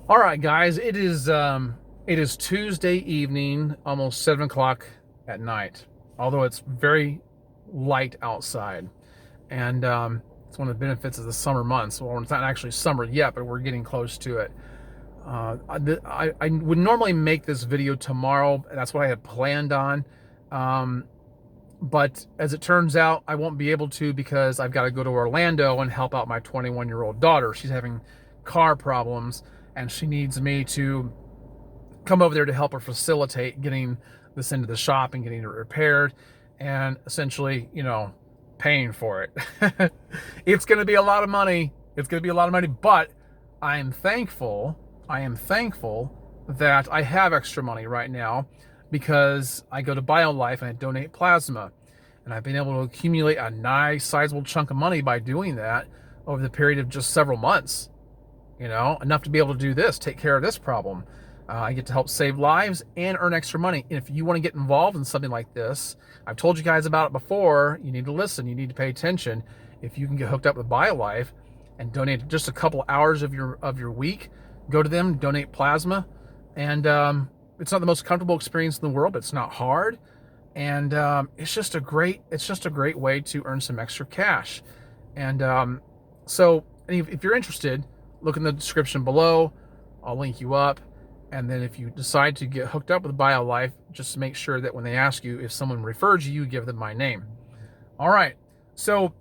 All right, guys, it is Tuesday evening, almost 7 o'clock at night. Although it's very light outside, and it's one of the benefits of the summer months. Well, it's not actually summer yet, but we're getting close to it. I would normally make this video tomorrow. That's what I had planned on. Um, but as it turns out, I won't be able to because I've got to go to Orlando and help out my 21-year-old daughter. She's having car problems, and she needs me to come over there to help her facilitate getting this into the shop and getting it repaired, and essentially, paying for it. It's going to be a lot of money. It's going to be a lot of money, but I am thankful. I am thankful that I have extra money right now because I go to BioLife and I donate plasma. And I've been able to accumulate a nice sizable chunk of money by doing that over the period of just several months. Enough to be able to do this, take care of this problem. I get to help save lives and earn extra money. And if you want to get involved in something like this, I've told you guys about it before. You need to listen. You need to pay attention. If you can get hooked up with BioLife and donate just a couple hours of your week, go to them, donate plasma, and it's not the most comfortable experience in the world, but it's not hard, and it's just a great way to earn some extra cash. And so if you're interested, look in the description below. I'll link you up. And then if you decide to get hooked up with BioLife, just make sure that when they ask you if someone referred you, you give them my name. All right. So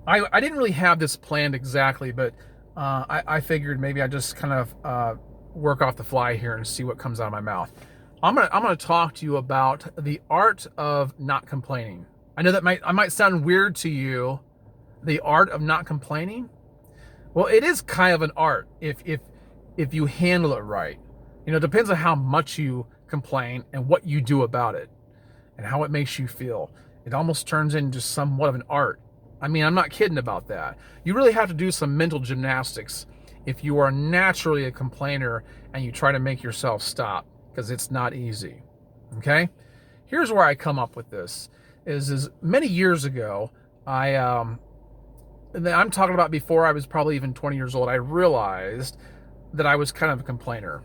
I didn't really have this planned exactly, but I figured maybe I just kind of work off the fly here and see what comes out of my mouth. I'm gonna talk to you about the art of not complaining. I know that might sound weird to you, the art of not complaining. Well, it is kind of an art if you handle it right. It depends on how much you complain and what you do about it and how it makes you feel. It almost turns into somewhat of an art. I mean, I'm not kidding about that. You really have to do some mental gymnastics if you are naturally a complainer and you try to make yourself stop, because it's not easy. Okay? Here's where I come up with this. Is many years ago, I'm talking about before I was probably even 20 years old, I realized that I was kind of a complainer.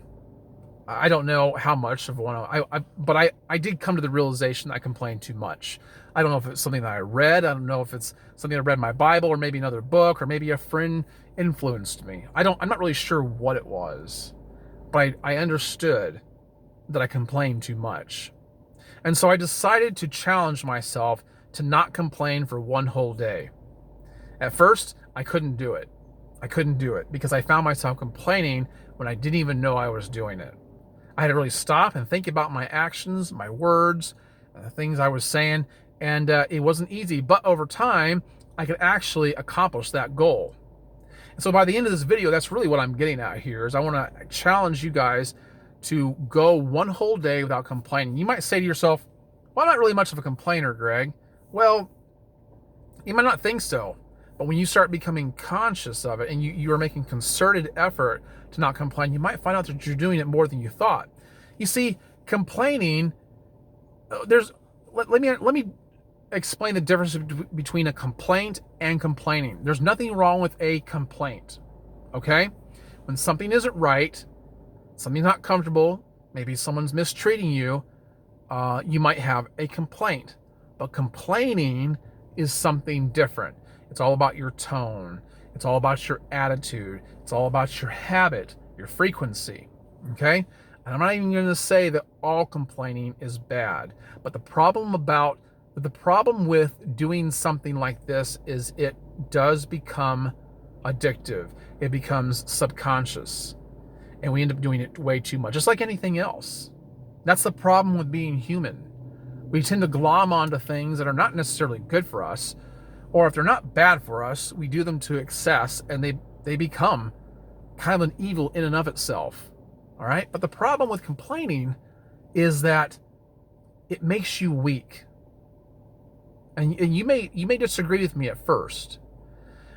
I don't know how much of one, but I did come to the realization that I complained too much. I don't know if it's something that I read. I don't know if it's something I read in my Bible, or maybe another book, or maybe a friend influenced me. I'm not really sure what it was, but I understood that I complained too much. And so I decided to challenge myself to not complain for one whole day. At first, I couldn't do it. I couldn't do it because I found myself complaining when I didn't even know I was doing it. I had to really stop and think about my actions, my words, the things I was saying, and it wasn't easy. But over time, I could actually accomplish that goal. And so by the end of this video, that's really what I'm getting at here, is I want to challenge you guys to go one whole day without complaining. You might say to yourself, well, I'm not really much of a complainer, Greg. Well, you might not think so. But when you start becoming conscious of it and you are making concerted effort to not complain, you might find out that you're doing it more than you thought. You see, complaining, let me explain the difference between a complaint and complaining. There's nothing wrong with a complaint, okay? When something isn't right, something's not comfortable, maybe someone's mistreating you, you might have a complaint. But complaining is something different. It's all about your tone. It's all about your attitude. It's all about your habit, your frequency, okay? And I'm not even going to say that all complaining is bad, but the problem with doing something like this is it does become addictive. It becomes subconscious, and we end up doing it way too much, just like anything else. That's the problem with being human. We tend to glom onto things that are not necessarily good for us, or if they're not bad for us, we do them to excess, and they become kind of an evil in and of itself. All right? But the problem with complaining is that it makes you weak. And you may disagree with me at first,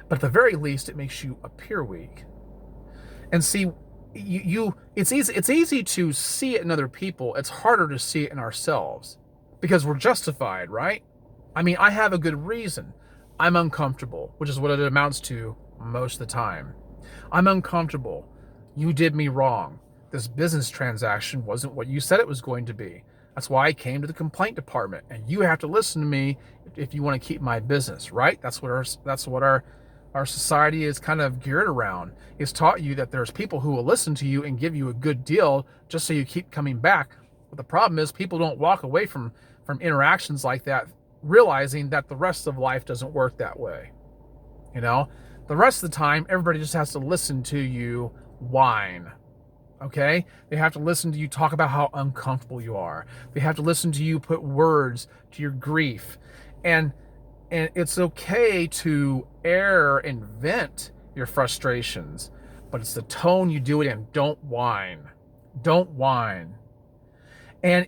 but at the very least, it makes you appear weak. And see, it's easy to see it in other people. It's harder to see it in ourselves because we're justified, right? I mean, I have a good reason. I'm uncomfortable, which is what it amounts to most of the time. I'm uncomfortable. You did me wrong. This business transaction wasn't what you said it was going to be. That's why I came to the complaint department, and you have to listen to me if you want to keep my business, right? That's what our society is kind of geared around. It's taught you that there's people who will listen to you and give you a good deal just so you keep coming back. But the problem is people don't walk away from interactions like that realizing that the rest of life doesn't work that way. You know, the rest of the time, everybody just has to listen to you whine. Okay? They have to listen to you talk about how uncomfortable you are. They have to listen to you put words to your grief. And it's okay to air and vent your frustrations, but it's the tone you do it in. Don't whine. Don't whine. And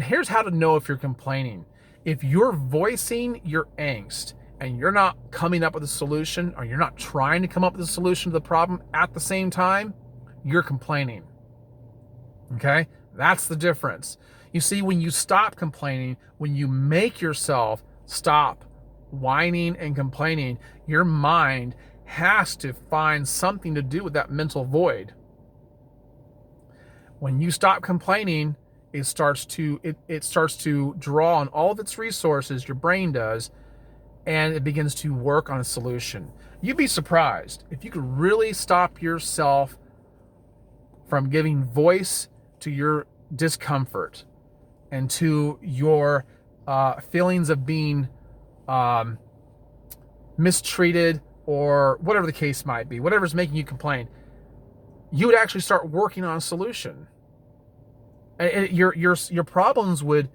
here's how to know if you're complaining. If you're voicing your angst and you're not coming up with a solution, or you're not trying to come up with a solution to the problem at the same time, you're complaining. Okay? That's the difference. You see, when you stop complaining, when you make yourself stop whining and complaining, your mind has to find something to do with that mental void. When you stop complaining, it starts to draw on all of its resources, your brain does, and it begins to work on a solution. You'd be surprised if you could really stop yourself from giving voice to your discomfort and to your feelings of being mistreated, or whatever the case might be, whatever's making you complain. You would actually start working on a solution. And your problems would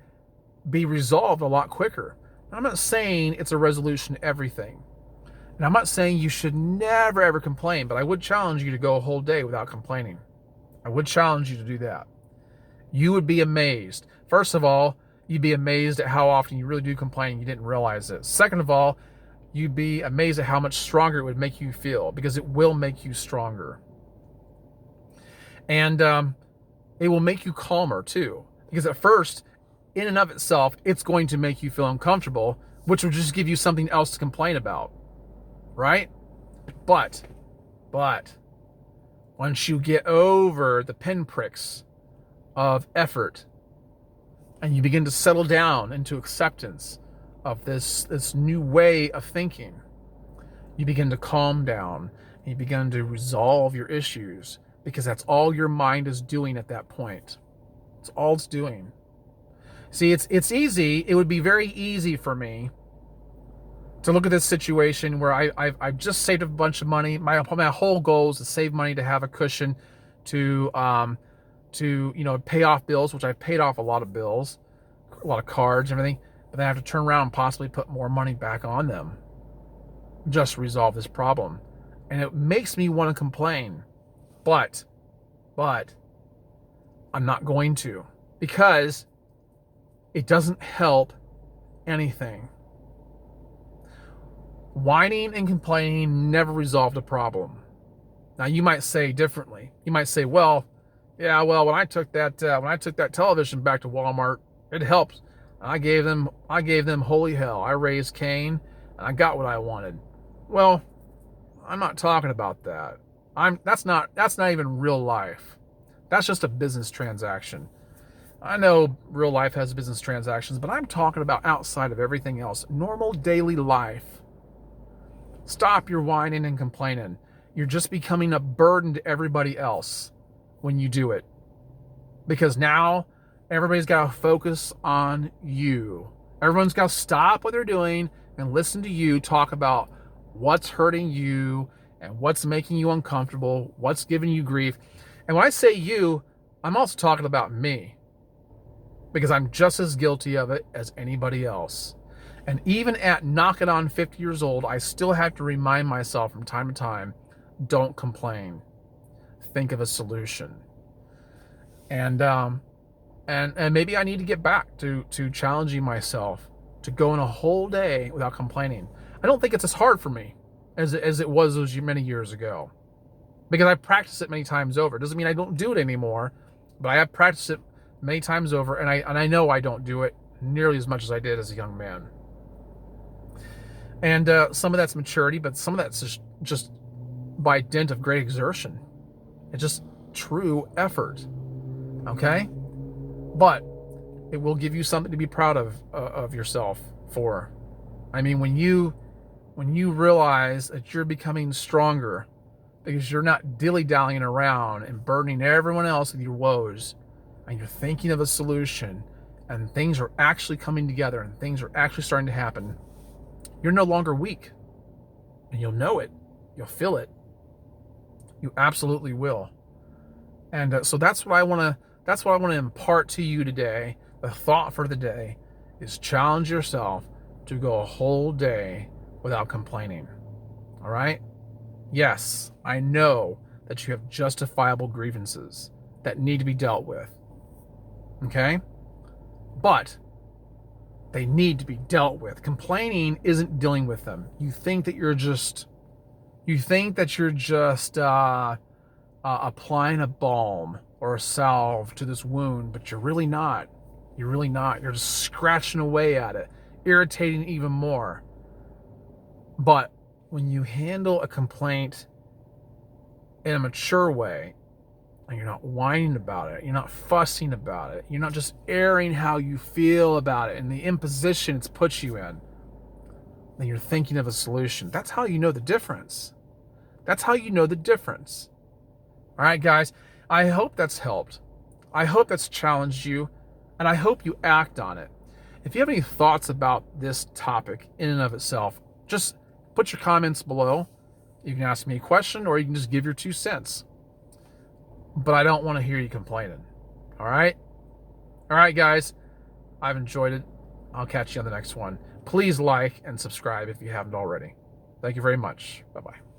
be resolved a lot quicker. I'm not saying it's a resolution to everything. And I'm not saying you should never ever complain, but I would challenge you to go a whole day without complaining. I would challenge you to do that. You would be amazed. First of all, you'd be amazed at how often you really do complain and you didn't realize it. Second of all, you'd be amazed at how much stronger it would make you feel, because it will make you stronger. And it will make you calmer too, because at first, in and of itself, it's going to make you feel uncomfortable, which will just give you something else to complain about, right? But once you get over the pinpricks of effort and you begin to settle down into acceptance of this new way of thinking, you begin to calm down and you begin to resolve your issues, because that's all your mind is doing at that point. It's all it's doing. See, it's easy. It would be very easy for me to look at this situation where I've just saved a bunch of money. My whole goal is to save money to have a cushion to pay off bills, which I've paid off a lot of bills, a lot of cards and everything, but then I have to turn around and possibly put more money back on them just to resolve this problem. And it makes me want to complain, but I'm not going to, because it doesn't help anything. Whining and complaining never resolved a problem. Now you might say differently. You might say, when I took that television back to Walmart, it helped. I gave them holy hell. I raised Cain and I got what I wanted. Well, I'm not talking about that. That's not even real life. That's just a business transaction. I know real life has business transactions, but I'm talking about outside of everything else. Normal daily life. Stop your whining and complaining. You're just becoming a burden to everybody else when you do it. Because now everybody's got to focus on you. Everyone's got to stop what they're doing and listen to you talk about what's hurting you and what's making you uncomfortable, what's giving you grief. And when I say you, I'm also talking about me, because I'm just as guilty of it as anybody else. And even at knocking on 50 years old, I still have to remind myself from time to time, don't complain. Think of a solution. And maybe I need to get back to challenging myself to go in a whole day without complaining. I don't think it's as hard for me as it was those many years ago, because I practiced it many times over. It doesn't mean I don't do it anymore, but I have practiced it many times over, and I know I don't do it nearly as much as I did as a young man. And some of that's maturity, but some of that's just by dint of great exertion. true effort. Okay? But it will give you something to be proud of yourself for. I mean, when you realize that you're becoming stronger because you're not dilly-dallying around and burdening everyone else with your woes, and you're thinking of a solution, and things are actually coming together and things are actually starting to happen, you're no longer weak. And you'll know it. You'll feel it. You absolutely will. And so that's what I want to impart to you today. The thought for the day is challenge yourself to go a whole day without complaining. All right? Yes, I know that you have justifiable grievances that need to be dealt with. Okay? But they need to be dealt with. Complaining isn't dealing with them. You think that you're just applying a balm or a salve to this wound, but you're really not. You're really not. You're just scratching away at it, irritating even more. But when you handle a complaint in a mature way, and you're not whining about it, you're not fussing about it, you're not just airing how you feel about it and the imposition it's put you in, then you're thinking of a solution. That's how you know the difference. That's how you know the difference. All right, guys, I hope that's helped. I hope that's challenged you, and I hope you act on it. If you have any thoughts about this topic in and of itself, just put your comments below. You can ask me a question, or you can just give your 2 cents. But I don't want to hear you complaining. All right? All right, guys, I've enjoyed it. I'll catch you on the next one. Please like and subscribe if you haven't already. Thank you very much. Bye-bye.